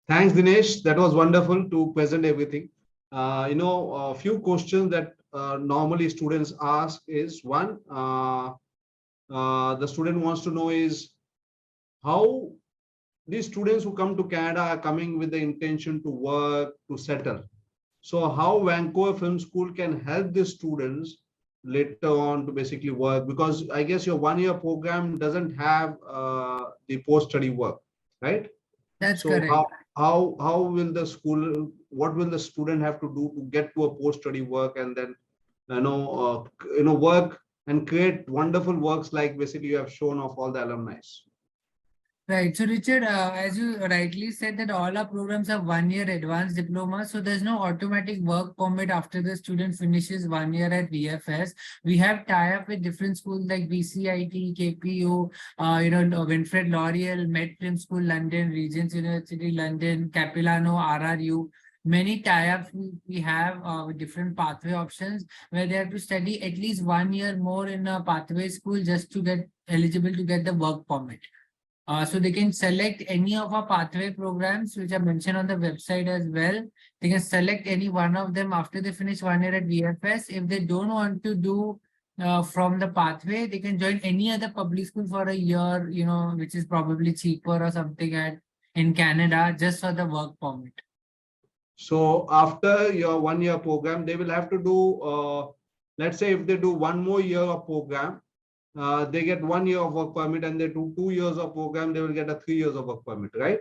Thanks, Dinesh. That was wonderful to present everything. A few questions that normally students ask is one, the student wants to know is how these students who come to Canada are coming with the intention to work, to settle. So how Vancouver Film School can help the students later on to basically work, because I guess your 1 year program doesn't have the post-study work, right? That's So correct. how will the school, what will the student have to do to get to a post-study work and then work and create wonderful works like basically you have shown of all the alumni. Right. So, Richard, as you rightly said, that all our programs are 1 year advanced diploma. So, there's no automatic work permit after the student finishes 1 year at VFS. We have tie-up with different schools like VCIT, KPU, Winfred L'Oreal, Met Film School, London, Regents University, London, Capilano, RRU. Many tie-ups we have with different pathway options where they have to study at least 1 year more in a pathway school just to get eligible to get the work permit. So they can select any of our pathway programs, which are mentioned on the website as well. They can select any one of them after they finish 1 year at VFS. If they don't want to do from the pathway, they can join any other public school for a year, which is probably cheaper or something in Canada just for the work permit. So after your 1 year program, they will have to do, let's say if they do one more year of program, they get 1 year of work permit, and they do 2 years of program, they will get a 3 years of work permit, right?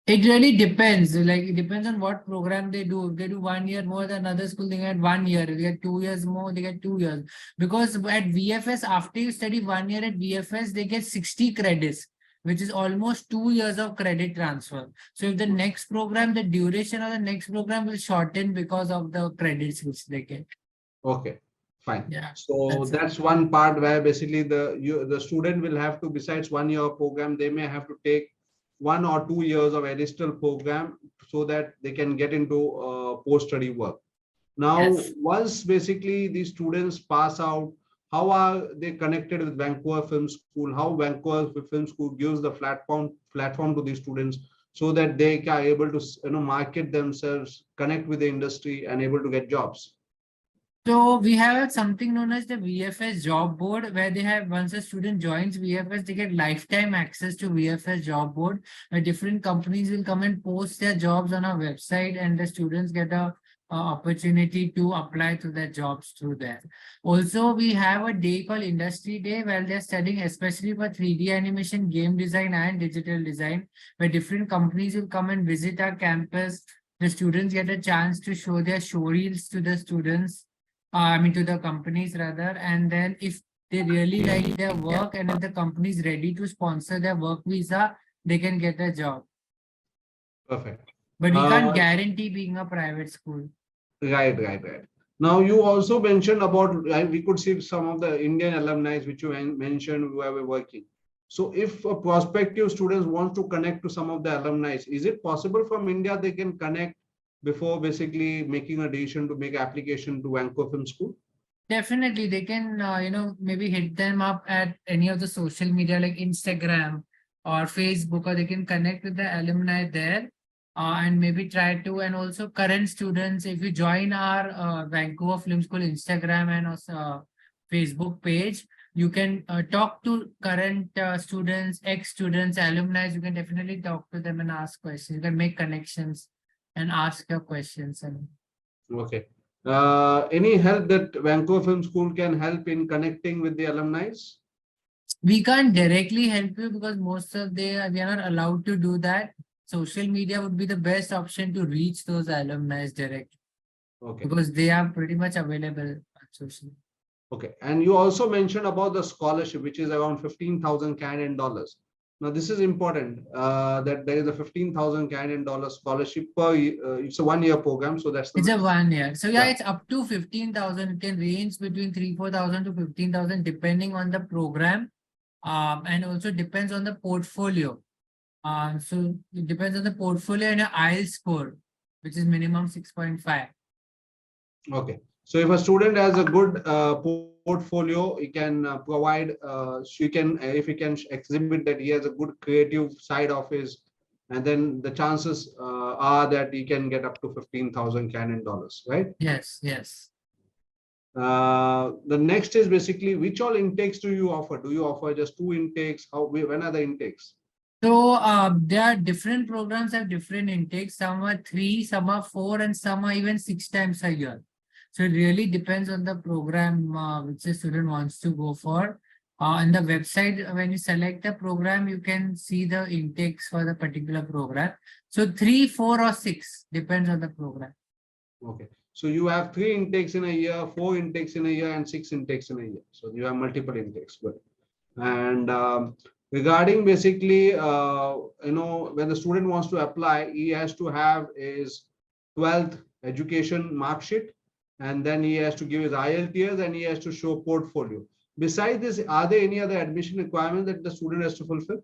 It really depends. Like it depends on what program they do. If they do 1 year more than other school, they get 1 year. If they get 2 years more, they get 2 years. Because at VFS, after you study 1 year at VFS, they get 60 credits, which is almost 2 years of credit transfer. So if the next program, the duration of the next program will shorten because of the credits which they get. Okay, fine. Yeah. So that's one part where basically the student will have to, besides 1 year program, they may have to take 1 or 2 years of additional program so that they can get into post-study work. Now, Yes. once basically these students pass out, how are they connected with Vancouver Film School? How Vancouver Film School gives the platform to these students so that they are able to market themselves, connect with the industry, and able to get jobs. So we have something known as the VFS job board, where they have, once a student joins VFS, they get lifetime access to VFS job board, where different companies will come and post their jobs on our website, and the students get a opportunity to apply to their jobs through there. Also, we have a day called Industry Day, where they're studying especially for 3D animation, game design, and digital design, where different companies will come and visit our campus. The students get a chance to show their showreels to the students, to the companies rather, and then if they really like their work and if the company is ready to sponsor their work visa, they can get a job. Perfect. But we can't guarantee being a private school. Right. Now, you also mentioned about, we could see some of the Indian alumni which you mentioned where we're working. So if a prospective students want to connect to some of the alumni, is it possible from India they can connect before basically making a decision to make application to Vancouver Film School? Definitely, they can, maybe hit them up at any of the social media like Instagram or Facebook, or they can connect with the alumni there, and maybe try to, and also current students, if you join our Vancouver Film School Instagram and also Facebook page, you can talk to current students, ex-students, alumni. You can definitely talk to them and ask questions. You can make connections and ask your questions. Okay. Any help that Vancouver Film School can help in connecting with the alumni? We can't directly help you because we are not allowed to do that. Social media would be the best option to reach those alumni directly. Okay. Because they are pretty much available on social media. Okay. And you also mentioned about the scholarship, which is around 15,000 Canadian dollars. Now, this is important that there is a 15,000 Canadian dollars scholarship per year. It's a 1 year program. So that's it's a 1 year. So yeah, it's up to 15,000. It can range between 4,000 to 15,000 depending on the program. And also depends on the portfolio. So it depends on the portfolio and your IELTS score, which is minimum 6.5. Okay. So if a student has a good portfolio, he can provide, if he can exhibit that he has a good creative side of his and then the chances are that he can get up to 15,000 Canadian dollars, right? Yes, yes. The next is basically, which all intakes do you offer? Do you offer just 2 intakes? When are the intakes? So there are different programs have different intakes. Some are 3, some are 4, and some are even 6 times a year. So it really depends on the program which the student wants to go for. On the website, when you select the program, you can see the intakes for the particular program. So 3, 4, or 6 depends on the program. Okay. So you have 3 intakes in a year, 4 intakes in a year, and 6 intakes in a year. So you have multiple intakes. Good. And regarding basically, when the student wants to apply, he has to have his 12th education mark sheet, and then he has to give his IELTS, and he has to show portfolio. Besides this, are there any other admission requirements that the student has to fulfill?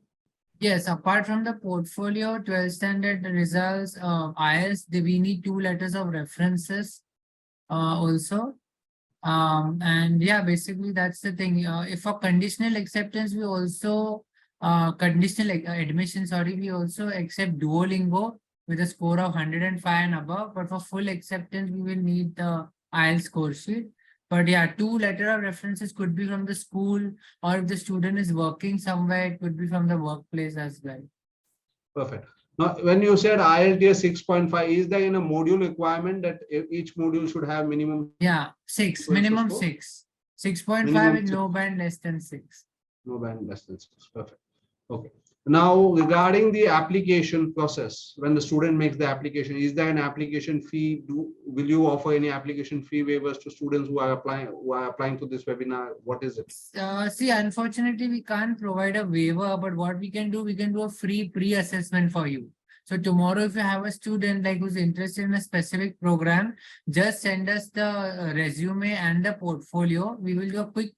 Yes, apart from the portfolio, 12th standard results, IELTS, we need 2 letters of references also. And yeah, basically that's the thing. If for conditional acceptance, we also conditional admission, sorry, we also accept Duolingo with a score of 105 and above. But for full acceptance, we will need the IELTS score sheet. But yeah, 2 letter of references could be from the school, or if the student is working somewhere, it could be from the workplace as well. Perfect. Now, when you said IELTS 6.5, is there in a module requirement that each module should have minimum? Yeah, 6, minimum 6. 6.5 with no band less than 6. No band less than 6. Perfect. Okay. Now, regarding the application process, when the student makes the application, is there an application fee? Will you offer any application fee waivers to students who are applying to this webinar? What is it? See, unfortunately, we can't provide a waiver, but what we can do a free pre-assessment for you. So tomorrow, if you have a student like who's interested in a specific program, just send us the resume and the portfolio. We will do a quick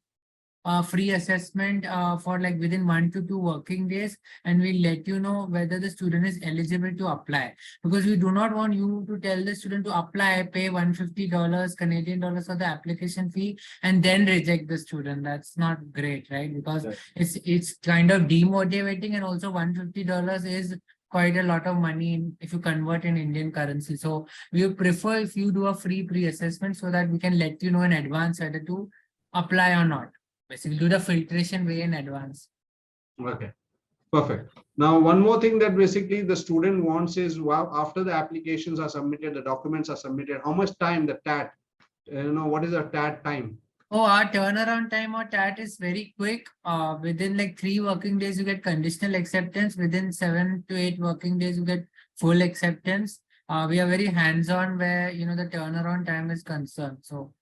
free assessment for like within 1 to 2 working days, and we'll let you know whether the student is eligible to apply, because we do not want you to tell the student to apply, pay $150 Canadian dollars for the application fee, and then reject the student. That's not great, right? Because it's kind of demotivating, and also $150 is quite a lot of money if you convert in Indian currency. So we would prefer if you do a free pre-assessment so that we can let you know in advance whether to apply or not. Basically, do the filtration way in advance. Okay, perfect. Now, one more thing that basically the student wants is, after the applications are submitted, the documents are submitted, how much time the TAT, what is the TAT time? Oh, our turnaround time or TAT is very quick. Within like 3 working days, you get conditional acceptance. Within 7 to 8 working days, you get full acceptance. We are very hands-on where, the turnaround time is concerned. So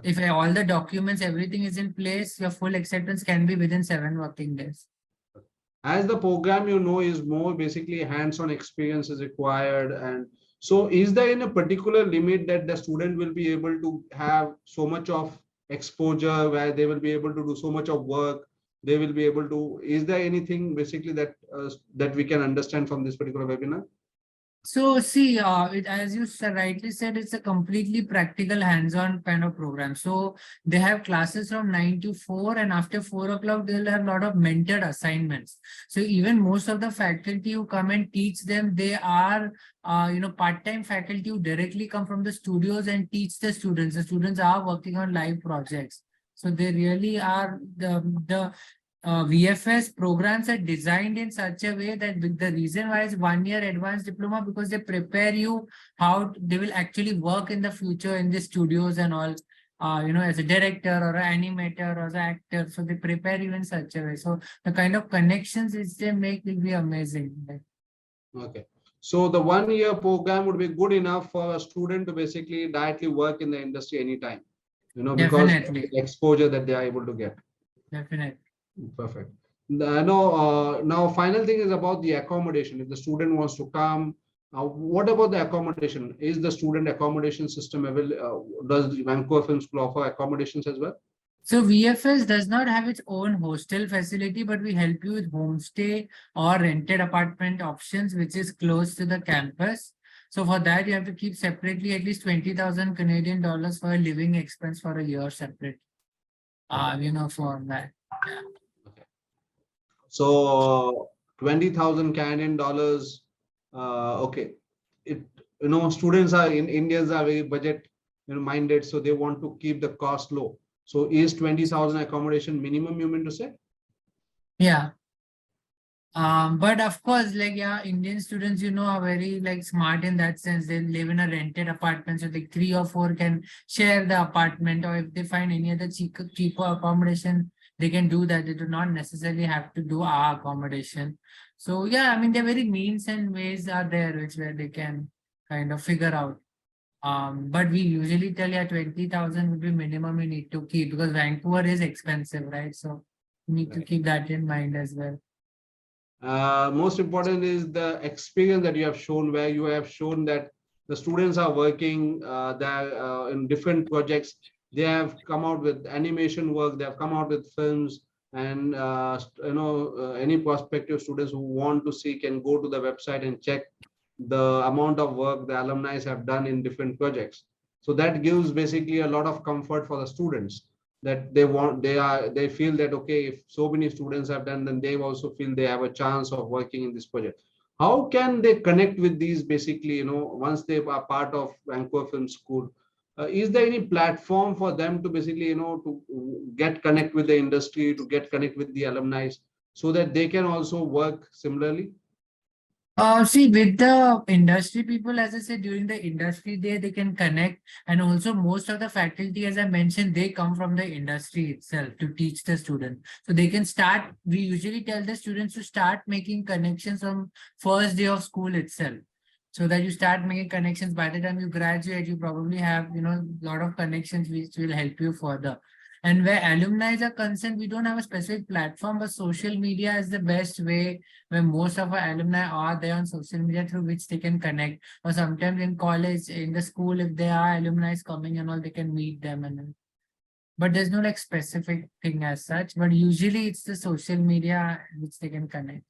if all the documents, everything is in place, your full acceptance can be within 7 working days. As the program, is more basically hands-on experience is required. And so is there in a particular limit that the student will be able to have so much of exposure where they will be able to do so much of work? They will be able to, is there anything basically that we can understand from this particular webinar? So see, as you rightly said, it's a completely practical hands-on kind of program. So they have classes from 9 to 4, and after 4 o'clock, they'll have a lot of mentored assignments. So even most of the faculty who come and teach them, they are, part-time faculty who directly come from the studios and teach the students. The students are working on live projects. So they really are the VFS programs are designed in such a way that the reason why it's 1 year advanced diploma, because they prepare you how they will actually work in the future in the studios and all, as a director or an animator or an actor. So they prepare you in such a way. So the kind of connections which they make will be amazing. Okay. So the 1 year program would be good enough for a student to basically directly work in the industry anytime, because of the exposure that they are able to get. Definitely. Perfect. Now final thing is about the accommodation. If the student wants to come, what about the accommodation? Is the student accommodation system available? Does Vancouver Film School offer accommodations as well? So VFS does not have its own hostel facility, but we help you with homestay or rented apartment options, which is close to the campus. So for that, you have to keep separately at least 20,000 Canadian dollars for a living expense for a year separate. For that. Yeah. So 20,000 Canadian dollars okay, it, students are in Indians are very budget, minded, so they want to keep the cost low. So is 20,000 accommodation minimum, you mean to say? Yeah. But of course, like, yeah, Indian students, are very like smart in that sense. They live in a rented apartment, so like 3 or 4 can share the apartment, or if they find any other cheaper accommodation, they can do that. They do not necessarily have to do our accommodation. So yeah, I mean, there are very means and ways are there which where they can kind of figure out. But we usually tell, yeah, 20,000 would be minimum you need to keep, because Vancouver is expensive, right? So you need to Right. keep that in mind as well. Most important is the experience that you have shown, where you have shown that the students are working in different projects. They have come out with animation work, they have come out with films, and any prospective students who want to see can go to the website and check the amount of work the alumni have done in different projects. So that gives basically a lot of comfort for the students, that they feel that, okay, if so many students have done, then they also feel they have a chance of working in this project. How can they connect with these, basically, once they are part of Vancouver Film School? Is there any platform for them to basically, to get connect with the industry, to get connect with the alumni, so that they can also work similarly? See, with the industry people, as I said, during the industry day, they can connect. And also most of the faculty, as I mentioned, they come from the industry itself to teach the student. So they can start, we usually tell the students to start making connections from first day of school itself. So that you start making connections. By the time you graduate, you probably have, a lot of connections which will help you further. And where alumni are concerned, we don't have a specific platform, but social media is the best way, where most of our alumni are there on social media, through which they can connect. Or sometimes in college, in the school, if there are alumni coming and all, they can meet them. But there's no like specific thing as such. But usually it's the social media which they can connect.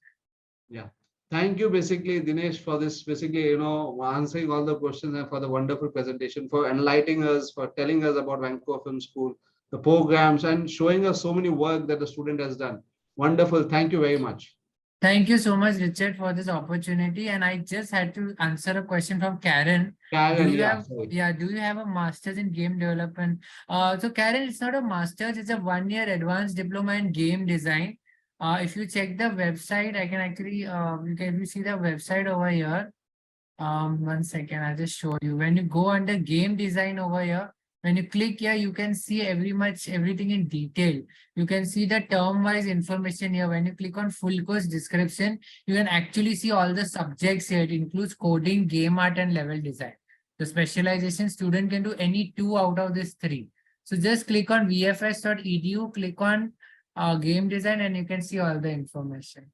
Yeah. Thank you, basically, Dinesh, for this, basically, answering all the questions, and for the wonderful presentation, for enlightening us, for telling us about Vancouver Film School, the programs, and showing us so many work that the student has done. Wonderful. Thank you very much. Thank you so much, Richard, for this opportunity. And I just had to answer a question from Karen. Do Karen, you yeah, have, sorry. yeah, do you have a master's in game development? So Karen, it's not a master's, it's a 1-year advanced diploma in game design. If you check the website, I can actually, if you see the website over here. 1 second, I'll just show you. When you go under game design over here, when you click here, you can see everything in detail. You can see the term-wise information here. When you click on full course description, you can actually see all the subjects here. It includes coding, game art, and level design. The specialization student can do any 2 out of these 3. So just click on vfs.edu, click on game design, and you can see all the information.